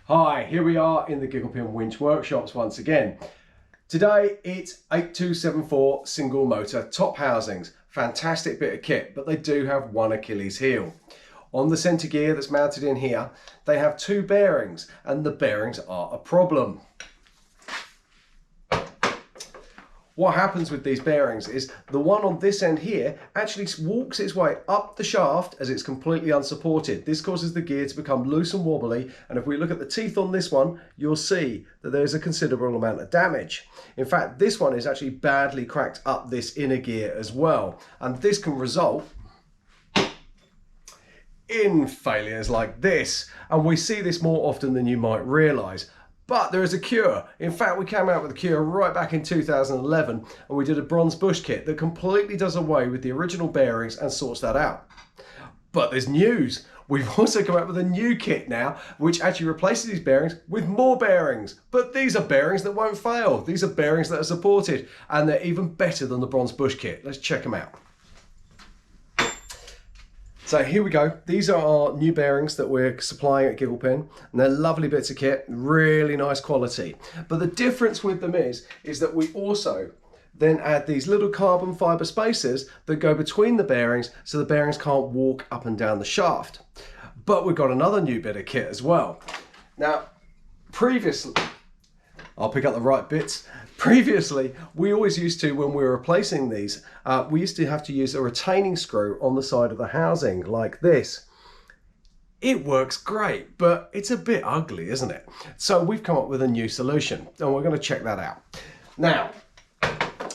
Hi, here we are in the Gigglepin winch workshops once again. Today it's 8274 single motor top housings. Fantastic bit of kit, but they do have one Achilles heel. On the centre gear that's mounted in here, they have two bearings, and the bearings are a problem. What happens with these bearings is the one on this end here actually walks its way up the shaft as it's completely unsupported. This causes the gear to become loose and wobbly, and if we look at the teeth on this one, you'll see that there's a considerable amount of damage. In fact, this one is actually badly cracked up this inner gear as well, and this can result in failures like this, and we see this more often than you might realise. But there is a cure. In fact, we came out with a cure right back in 2011, and we did a bronze bush kit that completely does away with the original bearings and sorts that out. But there's news. We've also come out with a new kit now, which actually replaces these bearings with more bearings. But these are bearings that won't fail. These are bearings that are supported, and they're even better than the bronze bush kit. Let's check them out. So here we go. These are our new bearings that we're supplying at Gigglepin, and they're lovely bits of kit, really nice quality. But the difference with them is that we also then add these little carbon fibre spacers that go between the bearings so the bearings can't walk up and down the shaft. But we've got another new bit of kit as well. Now, previously, I'll pick up the right bits. Previously, we always used to, when we were replacing these, we used to have to use a retaining screw on the side of the housing like this. It works great, but it's a bit ugly, isn't it? So we've come up with a new solution, and we're going to check that out. Now,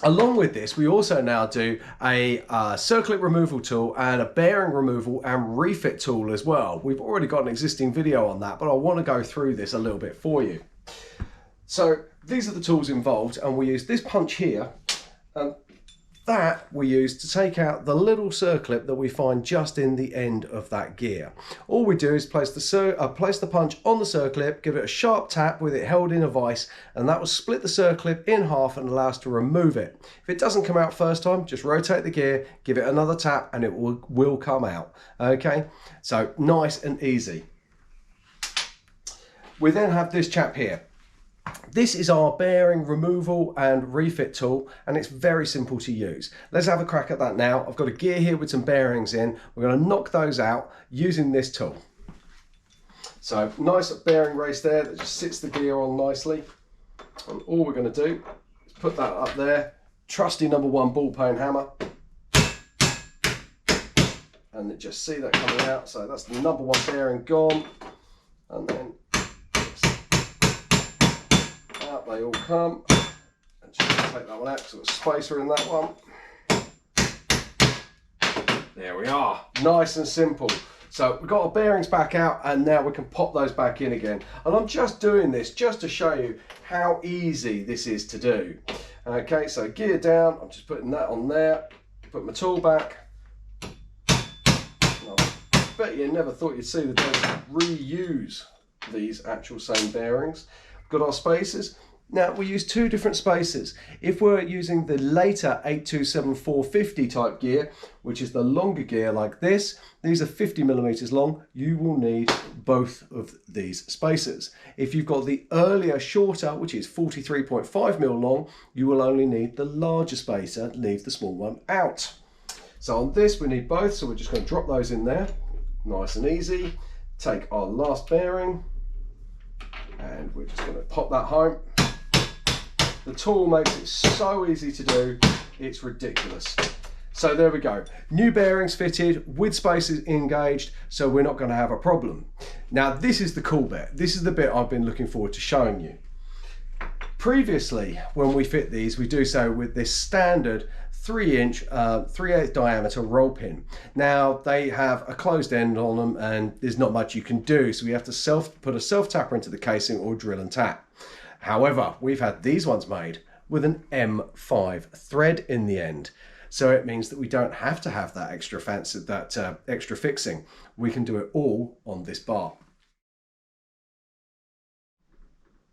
along with this, we also now do a circlip removal tool and a bearing removal and refit tool as well. We've already got an existing video on that, but I want to go through this a little bit for you. So these are the tools involved, and we use this punch here, and that we use to take out the little circlip that we find just in the end of that gear. All we do is place the punch on the circlip, give it a sharp tap with it held in a vise, and that will split the circlip in half and allow us to remove it. If it doesn't come out first time, just rotate the gear, give it another tap, and it will come out. Okay, so nice and easy. We then have this chap here. This is our bearing removal and refit tool, and it's very simple to use. Let's have a crack at that now. I've got a gear here with some bearings in. We're going to knock those out using this tool. So nice bearing race there that just sits the gear on nicely. And all we're going to do is put that up there. Trusty #1 ball peen hammer. And just see that coming out. So that's the #1 bearing gone. And then they all come, and just take that one out because there's a spacer in that one. There we are, nice and simple. So we've got our bearings back out, and now we can pop those back in again. And I'm just doing this just to show you how easy this is to do. Okay, so gear down, I'm just putting that on there, put my tool back. I bet you never thought you'd see the day to reuse these actual same bearings. We've got our spacers. Now we use two different spacers. If we're using the later 827450 type gear, which is the longer gear like this, these are 50mm long, you will need both of these spacers. If you've got the earlier shorter, which is 43.5mm long, you will only need the larger spacer, leave the small one out. So on this we need both, so we're just going to drop those in there, nice and easy. Take our last bearing, and we're just going to pop that home. The tool makes it so easy to do, it's ridiculous. So there we go, new bearings fitted with spacers engaged, so we're not going to have a problem. Now this is the cool bit. This is the bit I've been looking forward to showing you. Previously, when we fit these, we do so with this standard 3-inch 3/8 diameter roll pin. Now they have a closed end on them, and there's not much you can do, so we have to put a self tapper into the casing or drill and tap. However, we've had these ones made with an M5 thread in the end, so it means that we don't have to have that extra extra fixing. We can do it all on this bar.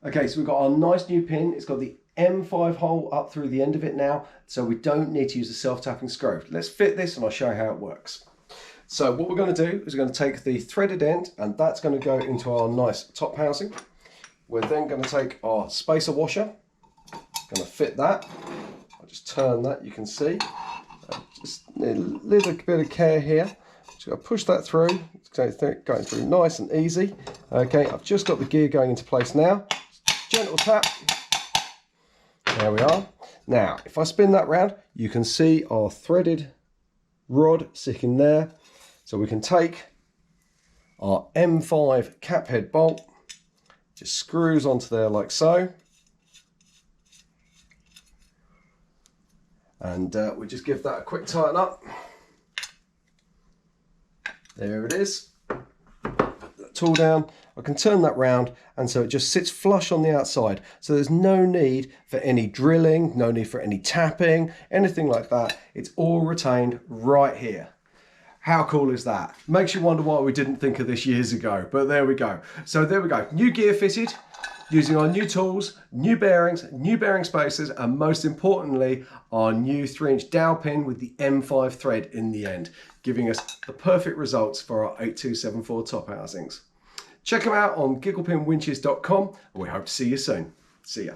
Okay, so we've got our nice new pin. It's got the M5 hole up through the end of it now, so we don't need to use a self-tapping screw. Let's fit this and I'll show you how it works. So what we're going to do is we're going to take the threaded end, and that's going to go into our nice top housing. We're then going to take our spacer washer, going to fit that. I'll just turn that, you can see. Just a little bit of care here. Just got to push that through. It's going through nice and easy. Okay, I've just got the gear going into place now. Gentle tap. There we are. Now, if I spin that round, you can see our threaded rod sitting there. So we can take our M5 cap head bolt, just screws onto there like so. And we just give that a quick tighten up. There it is. Put that tool down. I can turn that round, and so it just sits flush on the outside. So there's no need for any drilling, no need for any tapping, anything like that. It's all retained right here. How cool is that? Makes you wonder why we didn't think of this years ago, but there we go. So there we go. New gear fitted, using our new tools, new bearings, new bearing spacers, and most importantly, our new 3-inch dowel pin with the M5 thread in the end, giving us the perfect results for our 8274 top housings. Check them out on gigglepinwinches.com, and we hope to see you soon. See ya.